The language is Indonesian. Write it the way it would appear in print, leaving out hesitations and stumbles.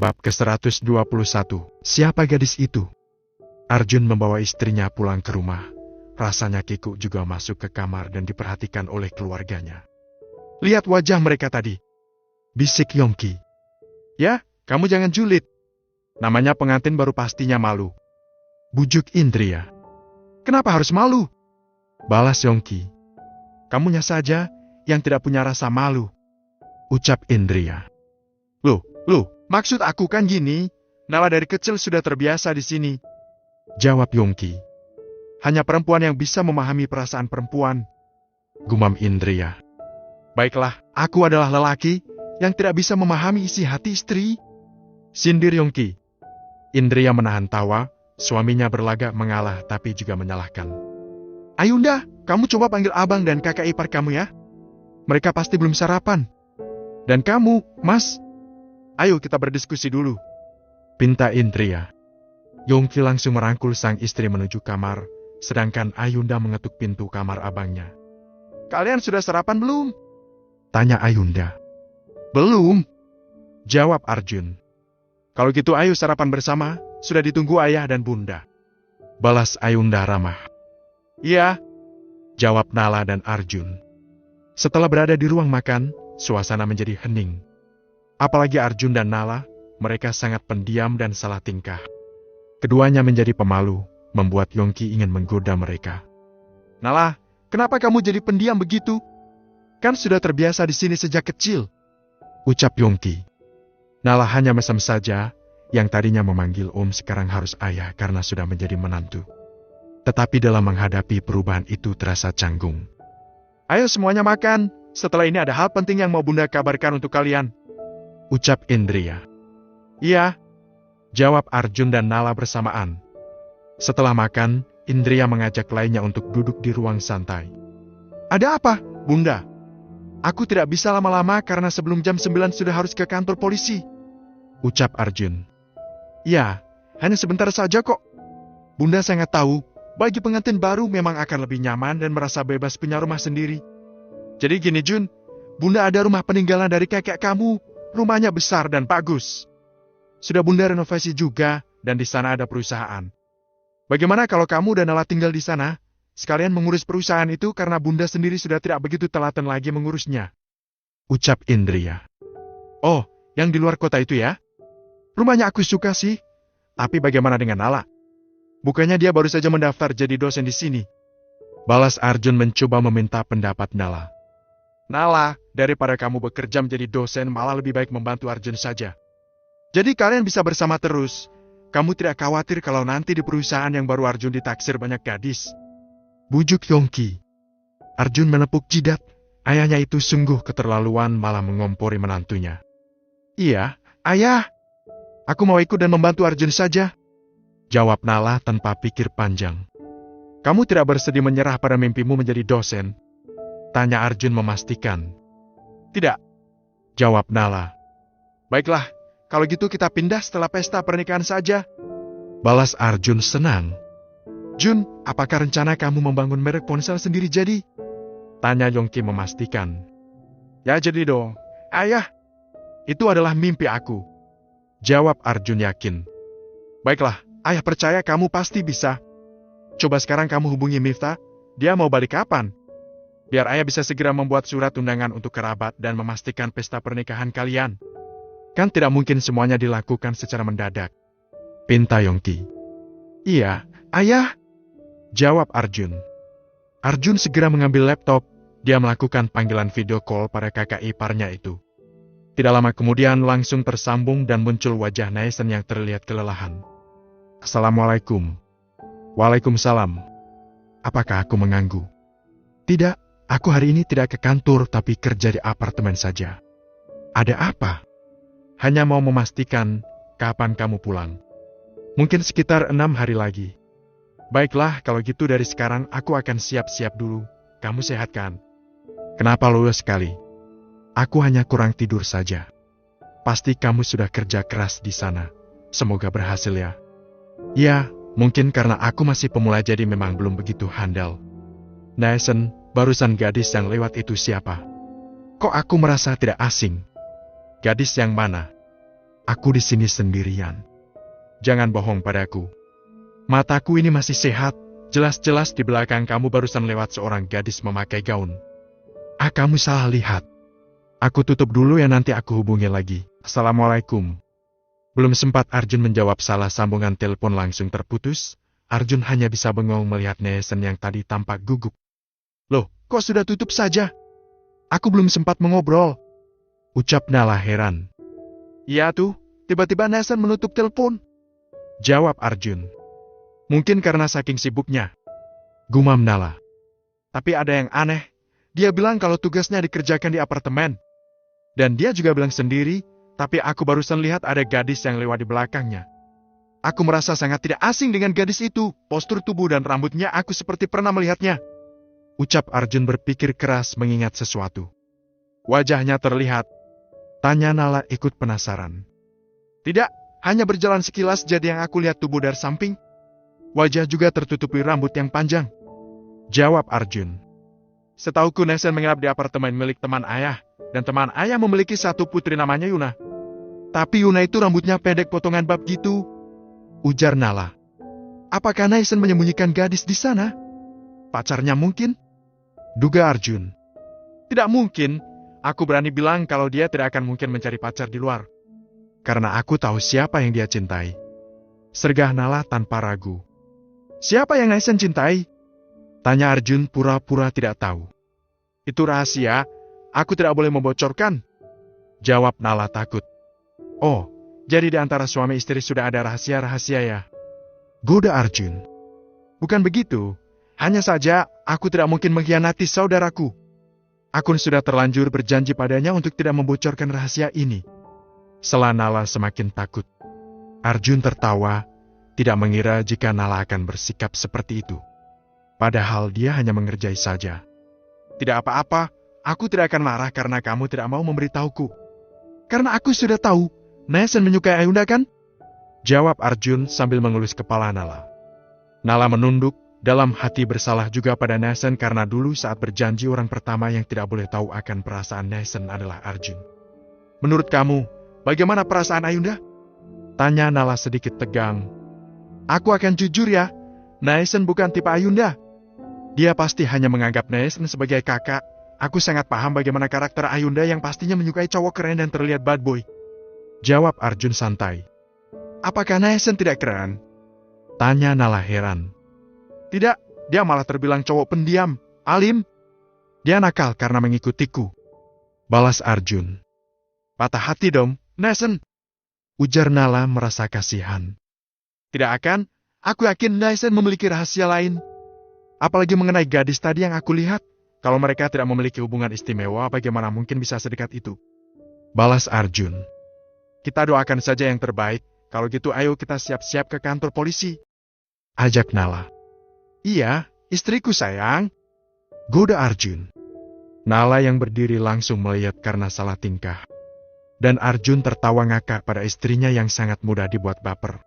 Bab ke-121. Siapa gadis itu? Arjun membawa istrinya pulang ke rumah. Rasanya Kiku juga masuk ke kamar dan diperhatikan oleh keluarganya. Lihat wajah mereka tadi, bisik Yongki. Ya, kamu jangan julid. Namanya pengantin baru pastinya malu. Bujuk Indria. Kenapa harus malu? Balas Yongki. Kamunya saja yang tidak punya rasa malu. Ucap Indria. Loh, maksud aku kan gini, Nala dari kecil sudah terbiasa di sini. Jawab Yongki. Hanya perempuan yang bisa memahami perasaan perempuan. Gumam Indria. Baiklah, aku adalah lelaki yang tidak bisa memahami isi hati istri. Sindir Yongki. Indria menahan tawa, suaminya berlagak mengalah tapi juga menyalahkan. Ayunda, kamu coba panggil abang dan kakak ipar kamu ya. Mereka pasti belum sarapan. Dan kamu, Mas, ayo kita berdiskusi dulu. Pinta Indria. Yongki langsung merangkul sang istri menuju kamar, sedangkan Ayunda mengetuk pintu kamar abangnya. Kalian sudah sarapan belum? Tanya Ayunda. Belum, jawab Arjun. Kalau gitu ayo sarapan bersama, sudah ditunggu ayah dan bunda. Balas Ayunda ramah. Iya, jawab Nala dan Arjun. Setelah berada di ruang makan, suasana menjadi hening. Apalagi Arjun dan Nala, mereka sangat pendiam dan salah tingkah. Keduanya menjadi pemalu, membuat Yongki ingin menggoda mereka. Nala, kenapa kamu jadi pendiam begitu? Kan sudah terbiasa di sini sejak kecil. Ucap Yongki. Nala hanya mesem saja, yang tadinya memanggil Om sekarang harus ayah karena sudah menjadi menantu. Tetapi dalam menghadapi perubahan itu terasa canggung. Ayo semuanya makan, setelah ini ada hal penting yang mau bunda kabarkan untuk kalian. Ucap Indria. Iya, jawab Arjun dan Nala bersamaan. Setelah makan, Indria mengajak lainnya untuk duduk di ruang santai. Ada apa, bunda? Aku tidak bisa lama-lama karena sebelum jam 9 sudah harus ke kantor polisi. Ucap Arjun. Ya, hanya sebentar saja kok. Bunda sangat tahu, bagi pengantin baru memang akan lebih nyaman dan merasa bebas punya rumah sendiri. Jadi gini Jun, bunda ada rumah peninggalan dari kakek kamu. Rumahnya besar dan bagus. Sudah bunda renovasi juga, dan di sana ada perusahaan. Bagaimana kalau kamu dan Nala tinggal di sana, sekalian mengurus perusahaan itu karena bunda sendiri sudah tidak begitu telaten lagi mengurusnya? Ucap Indria. Oh, yang di luar kota itu ya? Rumahnya aku suka sih, tapi bagaimana dengan Nala? Bukannya dia baru saja mendaftar jadi dosen di sini? Balas Arjun mencoba meminta pendapat Nala. Nala, daripada kamu bekerja menjadi dosen malah lebih baik membantu Arjun saja. Jadi kalian bisa bersama terus. Kamu tidak khawatir kalau nanti di perusahaan yang baru Arjun ditaksir banyak gadis. Bujuk Yongki. Arjun menepuk jidat. Ayahnya itu sungguh keterlaluan malah mengompori menantunya. Iya, ayah. Aku mau ikut dan membantu Arjun saja. Jawab Nala tanpa pikir panjang. Kamu tidak bersedih menyerah pada mimpimu menjadi dosen? Tanya Arjun memastikan. Tidak, jawab Nala. Baiklah, kalau gitu kita pindah setelah pesta pernikahan saja. Balas Arjun senang. Jun, apakah rencana kamu membangun merek ponsel sendiri jadi? Tanya Yongki memastikan. Ya jadi dong, ayah. Itu adalah mimpi aku. Jawab Arjun yakin. Baiklah, ayah percaya kamu pasti bisa. Coba sekarang kamu hubungi Miftah, dia mau balik kapan? Biar ayah bisa segera membuat surat undangan untuk kerabat dan memastikan pesta pernikahan kalian. Kan tidak mungkin semuanya dilakukan secara mendadak. Pinta Yongki. Iya, ayah. Jawab Arjun. Arjun segera mengambil laptop. Dia melakukan panggilan video call pada kakak iparnya itu. Tidak lama kemudian langsung tersambung dan muncul wajah Naesen yang terlihat kelelahan. Assalamualaikum. Waalaikumsalam. Apakah aku mengganggu? Tidak. Aku hari ini tidak ke kantor tapi kerja di apartemen saja. Ada apa? Hanya mau memastikan kapan kamu pulang. Mungkin sekitar 6 hari lagi. Baiklah, kalau gitu dari sekarang aku akan siap-siap dulu. Kamu sehat kan? Kenapa loyo sekali? Aku hanya kurang tidur saja. Pasti kamu sudah kerja keras di sana. Semoga berhasil ya. Ya, mungkin karena aku masih pemula jadi memang belum begitu handal. Naesen, barusan gadis yang lewat itu siapa? Kok aku merasa tidak asing? Gadis yang mana? Aku di sini sendirian. Jangan bohong padaku. Mataku ini masih sehat. Jelas-jelas di belakang kamu barusan lewat seorang gadis memakai gaun. Kamu salah lihat. Aku tutup dulu ya, nanti aku hubungi lagi. Assalamualaikum. Belum sempat Arjun menjawab, salah sambungan telepon langsung terputus. Arjun hanya bisa bengong melihat Nesen yang tadi tampak gugup. Loh, kok sudah tutup saja? Aku belum sempat mengobrol. Ucap Nala heran. Iya tuh, tiba-tiba Nesen menutup telepon. Jawab Arjun. Mungkin karena saking sibuknya. Gumam Nala. Tapi ada yang aneh. Dia bilang kalau tugasnya dikerjakan di apartemen. Dan dia juga bilang sendiri, tapi aku barusan lihat ada gadis yang lewat di belakangnya. Aku merasa sangat tidak asing dengan gadis itu. Postur tubuh dan rambutnya aku seperti pernah melihatnya. Ucap Arjun berpikir keras mengingat sesuatu. Wajahnya terlihat. Tanya Nala ikut penasaran. Tidak, hanya berjalan sekilas jadi yang aku lihat tubuh dari samping. Wajah juga tertutupi rambut yang panjang. Jawab Arjun. Setauku Nesen menginap di apartemen milik teman ayah. Dan teman ayah memiliki satu putri namanya Yuna. Tapi Yuna itu rambutnya pendek potongan bab gitu. Ujar Nala. Apakah Nesen menyembunyikan gadis di sana? Pacarnya mungkin? Duga Arjun. Tidak mungkin. Aku berani bilang kalau dia tidak akan mungkin mencari pacar di luar. Karena aku tahu siapa yang dia cintai. Sergah Nala tanpa ragu. Siapa yang Nesen cintai? Tanya Arjun pura-pura tidak tahu. Itu rahasia, aku tidak boleh membocorkan. Jawab Nala takut. Oh, jadi di antara suami istri sudah ada rahasia-rahasia ya? Goda Arjun. Bukan begitu, hanya saja aku tidak mungkin mengkhianati saudaraku. Aku sudah terlanjur berjanji padanya untuk tidak membocorkan rahasia ini. Sela Nala semakin takut. Arjun tertawa. Tidak mengira jika Nala akan bersikap seperti itu. Padahal dia hanya mengerjai saja. Tidak apa-apa, aku tidak akan marah karena kamu tidak mau memberitahuku. Karena aku sudah tahu, Nesen menyukai Ayunda kan? Jawab Arjun sambil mengelus kepala Nala. Nala menunduk, dalam hati bersalah juga pada Nesen karena dulu saat berjanji orang pertama yang tidak boleh tahu akan perasaan Nesen adalah Arjun. Menurut kamu, bagaimana perasaan Ayunda? Tanya Nala sedikit tegang. Aku akan jujur ya, Nesen bukan tipe Ayunda. Dia pasti hanya menganggap Nesen sebagai kakak. Aku sangat paham bagaimana karakter Ayunda yang pastinya menyukai cowok keren dan terlihat bad boy. Jawab Arjun santai. Apakah Nesen tidak keren? Tanya Nala heran. Tidak, dia malah terbilang cowok pendiam, alim. Dia nakal karena mengikutiku. Balas Arjun. Patah hati dong, Nesen. Ujar Nala merasa kasihan. Tidak akan, aku yakin Nesen memiliki rahasia lain. Apalagi mengenai gadis tadi yang aku lihat. Kalau mereka tidak memiliki hubungan istimewa, bagaimana mungkin bisa sedekat itu? Balas Arjun. Kita doakan saja yang terbaik. Kalau gitu ayo kita siap-siap ke kantor polisi. Ajak Nala. Iya, istriku sayang. Goda Arjun. Nala yang berdiri langsung melihat karena salah tingkah. Dan Arjun tertawa ngakak pada istrinya yang sangat mudah dibuat baper.